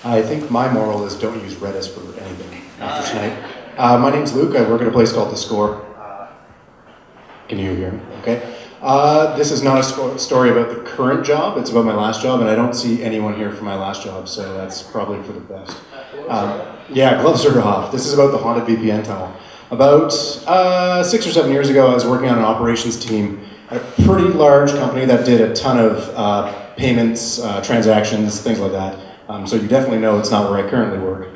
I think my moral is don't use Redis for anything after tonight. My name's Luke. I work at a place called The Score. Can you hear me? Okay. This is not a story about the current job. It's about my last job, and I don't see anyone here for my last job, so that's probably for the best. Yeah, gloves are off. This is about the haunted VPN tunnel. About 6 or 7 years ago, I was working on an operations team at a pretty large company that did a ton of payments, transactions, things like that. So you definitely know it's not where I currently work.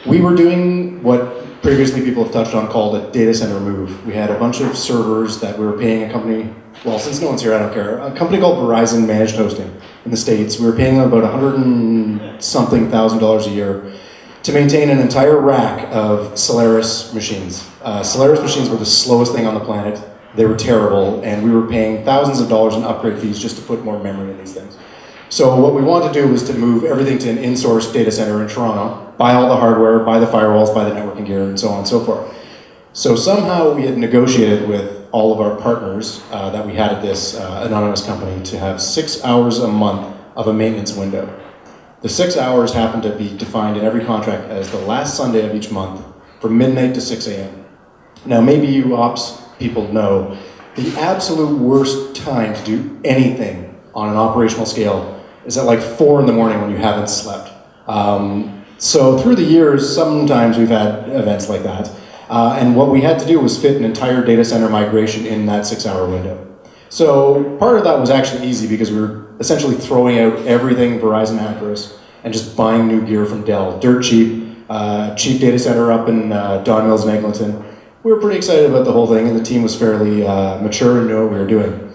We were doing what previously people have touched on called a data center move. We had a bunch of servers that we were paying a company, well, since no one's here, I don't care, a company called Verizon Managed Hosting in the States. We were paying them about $100-something thousand a year to maintain an entire rack of Solaris machines. Solaris machines were the slowest thing on the planet. They were terrible, and we were paying thousands of dollars in upgrade fees just to put more memory in these things. So what we wanted to do was to move everything to an in-source data center in Toronto, buy all the hardware, buy the firewalls, buy the networking gear, and so on and so forth. So somehow we had negotiated with all of our partners that we had at this anonymous company to have 6 hours a month of a maintenance window. The 6 hours happened to be defined in every contract as the last Sunday of each month from midnight to 6 a.m. Now maybe you ops people know the absolute worst time to do anything on an operational scale is at like 4 in the morning when you haven't slept. So through the years, sometimes we've had events like that. And what we had to do was fit an entire data center migration in that 6 hour window. So part of that was actually easy because we were essentially throwing out everything Verizon had for us and just buying new gear from Dell. Dirt cheap, cheap data center up in Don Mills and Eglinton. We were pretty excited about the whole thing, and the team was fairly mature and knew what we were doing.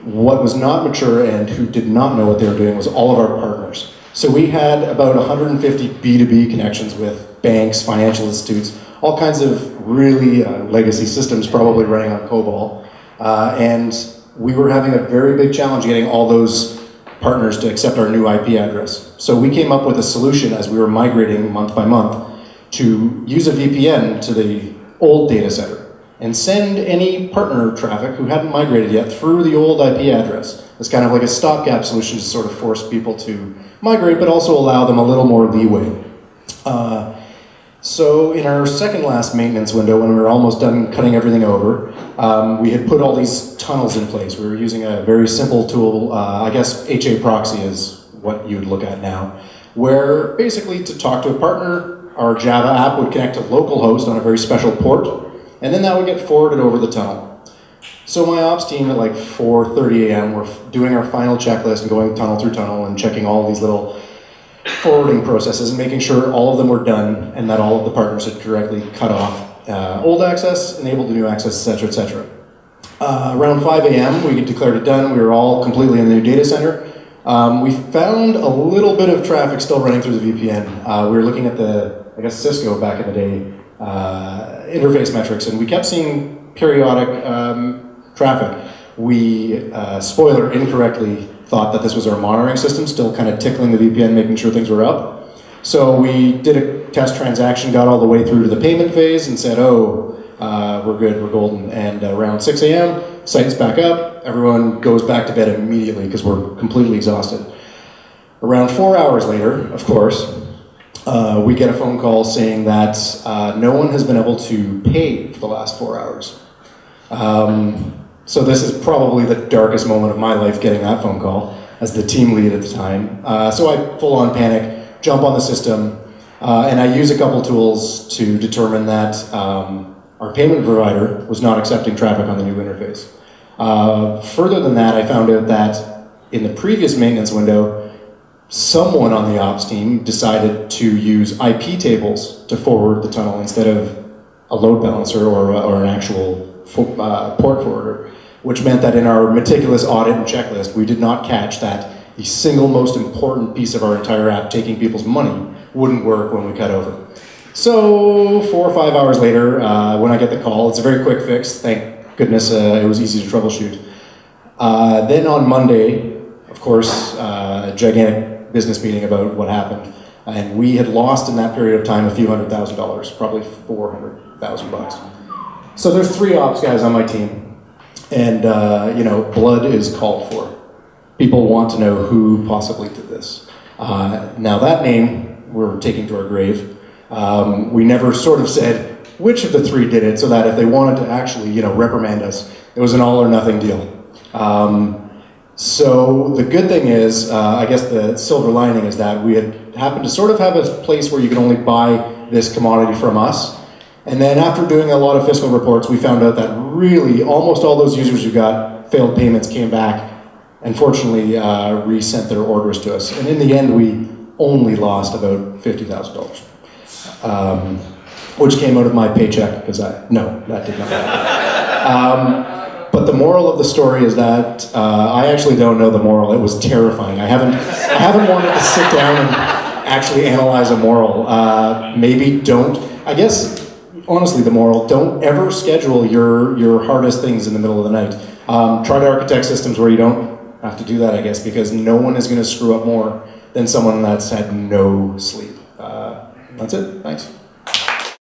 What was not mature and who did not know what they were doing was all of our partners. So we had about 150 B2B connections with banks, financial institutes, all kinds of really legacy systems probably running on COBOL. And we were having a very big challenge getting all those partners to accept our new IP address. So we came up with a solution as we were migrating month by month to use a VPN to the old data center and send any partner traffic who hadn't migrated yet through the old IP address. It's kind of like a stopgap solution to sort of force people to migrate, but also allow them a little more leeway. So in our second last maintenance window, when we were almost done cutting everything over, we had put all these tunnels in place. We were using a very simple tool, I guess HA proxy is what you'd look at now, where basically to talk to a partner, our Java app would connect to localhost on a very special port, and then that would get forwarded over the tunnel. So my ops team at like 4:30 a.m. were doing our final checklist and going tunnel through tunnel and checking all these little forwarding processes and making sure all of them were done and that all of the partners had correctly cut off old access, enabled the new access, etc., etc. Around 5 a.m. we declared it done. We were all completely in the new data center. We found a little bit of traffic still running through the VPN. We were looking at I guess Cisco back in the day, interface metrics, and we kept seeing periodic traffic. We, spoiler, incorrectly thought that this was our monitoring system, still kind of tickling the VPN, making sure things were up. So we did a test transaction, got all the way through to the payment phase, and said, oh, we're good, we're golden. And around 6 a.m., site's back up, everyone goes back to bed immediately because we're completely exhausted. Around 4 hours later, of course, we get a phone call saying that no one has been able to pay for the last 4 hours. So this is probably the darkest moment of my life, getting that phone call as the team lead at the time. So I full on panic, jump on the system, and I use a couple tools to determine that our payment provider was not accepting traffic on the new interface. Further than that, I found out that in the previous maintenance window, someone on the ops team decided to use IP tables to forward the tunnel instead of a load balancer or an actual port forwarder, which meant that in our meticulous audit and checklist, we did not catch that the single most important piece of our entire app, taking people's money, wouldn't work when we cut over. So 4 or 5 hours later, when I get the call, it's a very quick fix. Thank goodness it was easy to troubleshoot. Then on Monday, of course, a gigantic business meeting about what happened. And we had lost in that period of time a few $100,000, probably $400,000. So there's 3 ops guys on my team, and blood is called for. People want to know who possibly did this. Now that name we're taking to our grave. We never sort of said which of the three did it, so that if they wanted to actually, reprimand us, it was an all or nothing deal. So the good thing is, I guess the silver lining is that we had happened to sort of have a place where you can only buy this commodity from us. And then after doing a lot of fiscal reports, we found out that really almost all those users who got failed payments came back and fortunately resent their orders to us. And in the end, we only lost about $50,000, which came out of my paycheck because no, that did not happen. But the moral of the story is that I actually don't know the moral. It was terrifying. I haven't wanted to sit down and actually analyze a moral. Maybe don't. I guess honestly, the moral: don't ever schedule your hardest things in the middle of the night. Try to architect systems where you don't have to do that. I guess because no one is going to screw up more than someone that's had no sleep. That's it. Thanks.